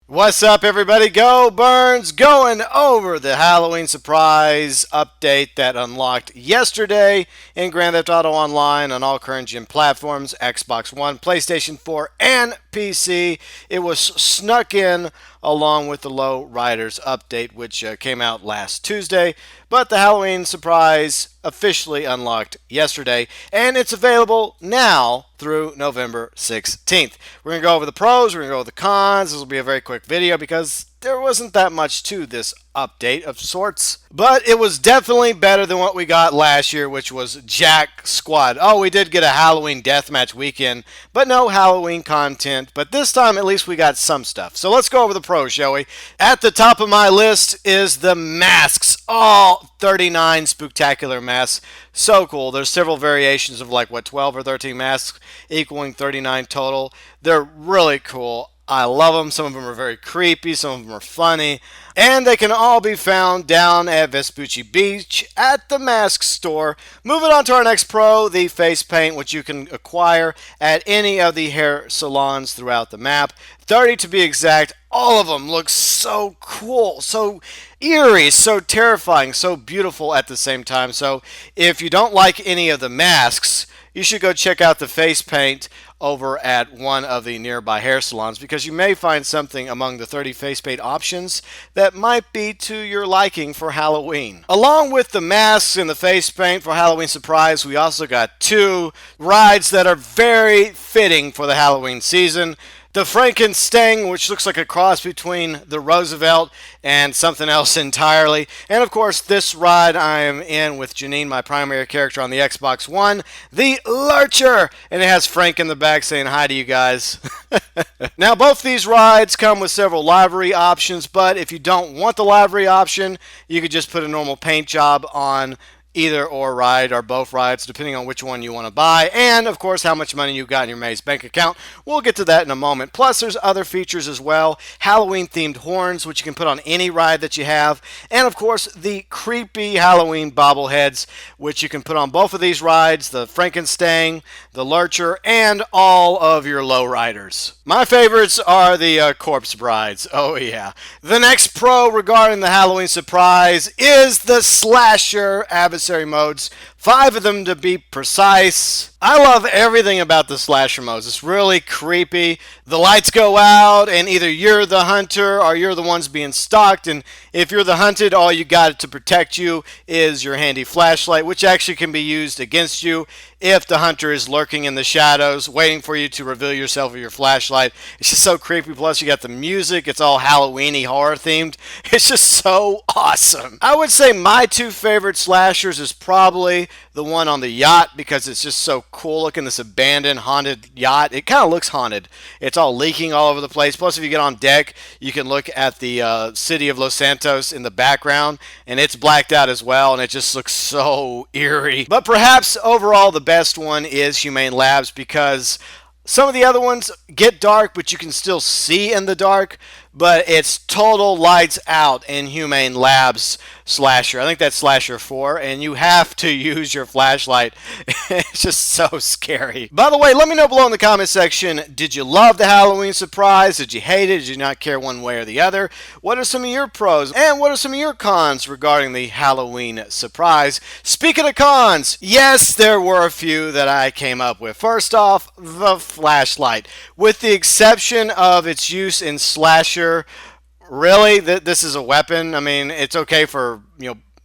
What's up, everybody? GeauxBurns going over the Halloween surprise update that unlocked yesterday in Grand Theft Auto Online on all current gen platforms, Xbox One, PlayStation 4, and PC. It was snuck in along with the Low Riders update, which came out last Tuesday. But the Halloween surprise officially unlocked yesterday, and it's available now through November 16th. We're going to go over the pros, we're going to go over the cons. This will be a very quick video because there wasn't that much to this update of sorts, but it was definitely better than what we got last year, which was Jack Squad. Oh, we did get a Halloween deathmatch weekend, but no Halloween content. But this time, at least we got some stuff. So let's go over the pros, shall we? At the top of my list is the masks. All 39 spooktacular masks. So cool. There's several variations of 12 or 13 masks equaling 39 total. They're really cool. I love them. Some of them are very creepy. Some of them are funny. And they can all be found down at Vespucci Beach at the mask store. Moving on to our next pro, the face paint, which you can acquire at any of the hair salons throughout the map. 30 to be exact. All of them look so cool, so eerie, so terrifying, so beautiful at the same time. So if you don't like any of the masks, you should go check out the face paint over at one of the nearby hair salons, because you may find something among the 30 face paint options that might be to your liking for Halloween. Along with the masks and the face paint for Halloween surprise, we also got two rides that are very fitting for the Halloween season. The Frankenstein, which looks like a cross between the Roosevelt and something else entirely. And of course, this ride I am in with Janine, my primary character on the Xbox One, the Lurcher. And it has Frank in the back saying hi to you guys. Now, both these rides come with several livery options, but if you don't want the livery option, you could just put a normal paint job on either or ride or both rides, depending on which one you want to buy, and of course how much money you got in your Maze bank account. We'll get to that in a moment. Plus, there's other features as well. Halloween themed horns, which you can put on any ride that you have, and of course the creepy Halloween bobbleheads, which you can put on both of these rides, the Frankenstein, the Lurcher, and all of your low riders. My favorites are the corpse brides. Oh yeah. The next pro regarding the Halloween surprise is the slasher adversary modes, 5 of them to be precise. I love everything about the slasher modes. It's really creepy. The lights go out and either you're the hunter or you're the ones being stalked, and if you're the hunted, all you got to protect you is your handy flashlight, which actually can be used against you if the hunter is lurking in the shadows waiting for you to reveal yourself with your flashlight. It's just so creepy. Plus you got the music. It's all Halloween-y, horror themed. It's just so awesome. I would say my two favorite slashers is probably the one on the yacht, because it's just so cool looking, this abandoned haunted yacht. It kind of looks haunted. It's all leaking all over the place. Plus, if you get on deck, you can look at the city of Los Santos in the background, and it's blacked out as well, and it just looks so eerie. But perhaps overall the best one is Humane Labs, because some of the other ones get dark, but you can still see in the dark. But it's total lights out in Humane Labs Slasher. I think that's Slasher 4, and you have to use your flashlight. It's just so scary. By the way, let me know below in the comment section, did you love the Halloween surprise? Did you hate it? Did you not care one way or the other? What are some of your pros? And what are some of your cons regarding the Halloween surprise? Speaking of cons, yes, there were a few that I came up with. First off, the flashlight. With the exception of its use in Slasher, really, this is a weapon. I mean, it's okay for,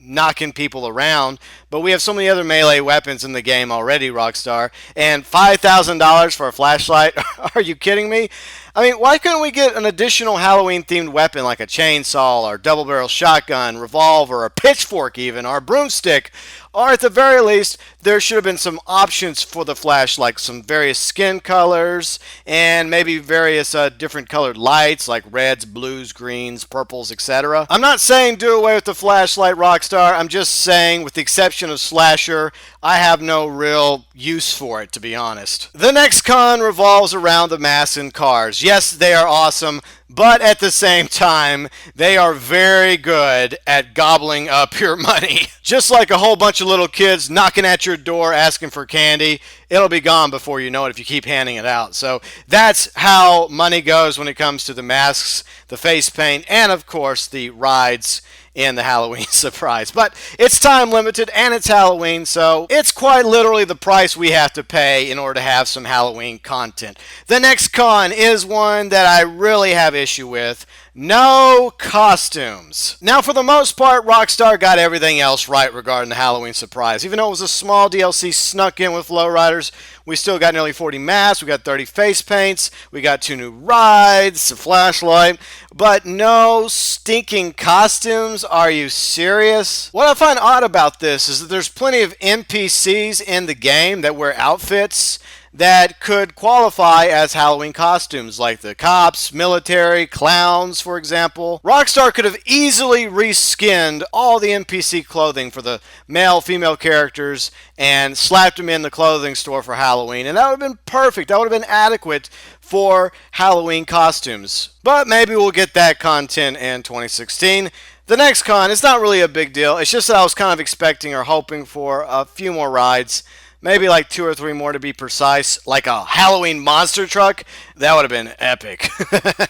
knocking people around, but we have so many other melee weapons in the game already, Rockstar, and $5,000 for a flashlight? Are you kidding me? I mean, why couldn't we get an additional Halloween-themed weapon like a chainsaw or double-barrel shotgun, revolver, or pitchfork even, or a broomstick? Or at the very least, there should have been some options for the flash, like some various skin colors and maybe various different colored lights like reds, blues, greens, purples, etc. I'm not saying do away with the flashlight, Rockstar. I'm just saying, with the exception exception of Slasher, I have no real use for it, to be honest. The next con revolves around the masks and cars. Yes, they are awesome, but at the same time, they are very good at gobbling up your money. Just like a whole bunch of little kids knocking at your door asking for candy, it'll be gone before you know it if you keep handing it out. So that's how money goes when it comes to the masks, the face paint, and of course the rides in the Halloween surprise. But it's time limited and it's Halloween, so it's quite literally the price we have to pay in order to have some Halloween content. The next con is one that I really have issue with. No costumes. Now, for the most part, Rockstar got everything else right regarding the Halloween surprise. Even though it was a small DLC snuck in with lowriders, we still got nearly 40 masks, we got 30 face paints, we got 2 new rides, a flashlight, but no stinking costumes. Are you serious? What I find odd about this is that there's plenty of NPCs in the game that wear outfits that could qualify as Halloween costumes, like the cops, military, clowns, for example. Rockstar could have easily reskinned all the NPC clothing for the male, female characters and slapped them in the clothing store for Halloween, and that would have been perfect. That would have been adequate for Halloween costumes. But maybe we'll get that content in 2016. The next con, it's not really a big deal. It's just that I was kind of expecting or hoping for a few more rides. Maybe like 2 or 3 more to be precise, like a Halloween monster truck. That would have been epic.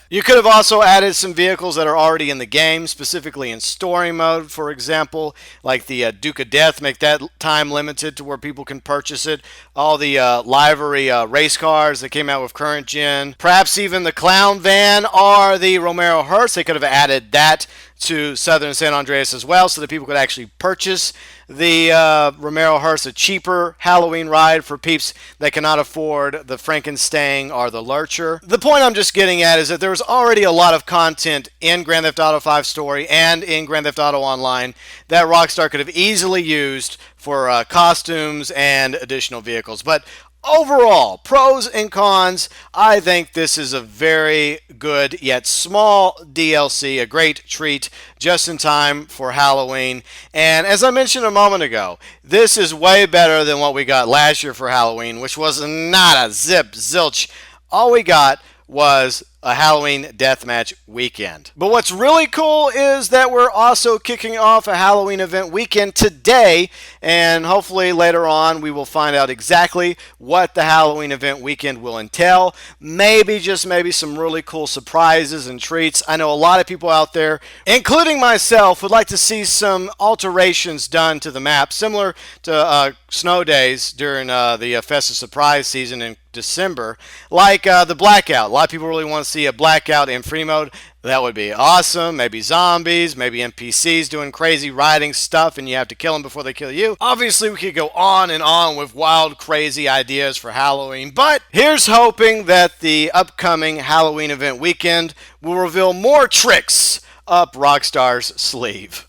You could have also added some vehicles that are already in the game, specifically in story mode, for example, like the Duke of Death, make that time limited to where people can purchase it. All the livery race cars that came out with current gen. Perhaps even the Clown Van or the Romero Hearse, they could have added that to Southern San Andreas as well, so that people could actually purchase the Romero Hearse, a cheaper Halloween ride for peeps that cannot afford the Frankenstein or the Lurcher. The point I'm just getting at is that there was already a lot of content in Grand Theft Auto 5 Story and in Grand Theft Auto Online that Rockstar could have easily used for costumes and additional vehicles. But overall, pros and cons, I think this is a very good yet small DLC, a great treat just in time for Halloween. And as I mentioned a moment ago, this is way better than what we got last year for Halloween, which was not a zip, zilch. All we got was a Halloween deathmatch weekend. But what's really cool is that we're also kicking off a Halloween event weekend today, and hopefully later on we will find out exactly what the Halloween event weekend will entail. Maybe, just maybe, some really cool surprises and treats. I know a lot of people out there, including myself, would like to see some alterations done to the map, similar to snow days during the Festive Surprise season in December, like the Blackout. A lot of people really want to see a Blackout in free mode. That would be awesome. Maybe zombies, maybe NPCs doing crazy riding stuff and you have to kill them before they kill you. Obviously, we could go on and on with wild, crazy ideas for Halloween, but here's hoping that the upcoming Halloween event weekend will reveal more tricks up Rockstar's sleeve.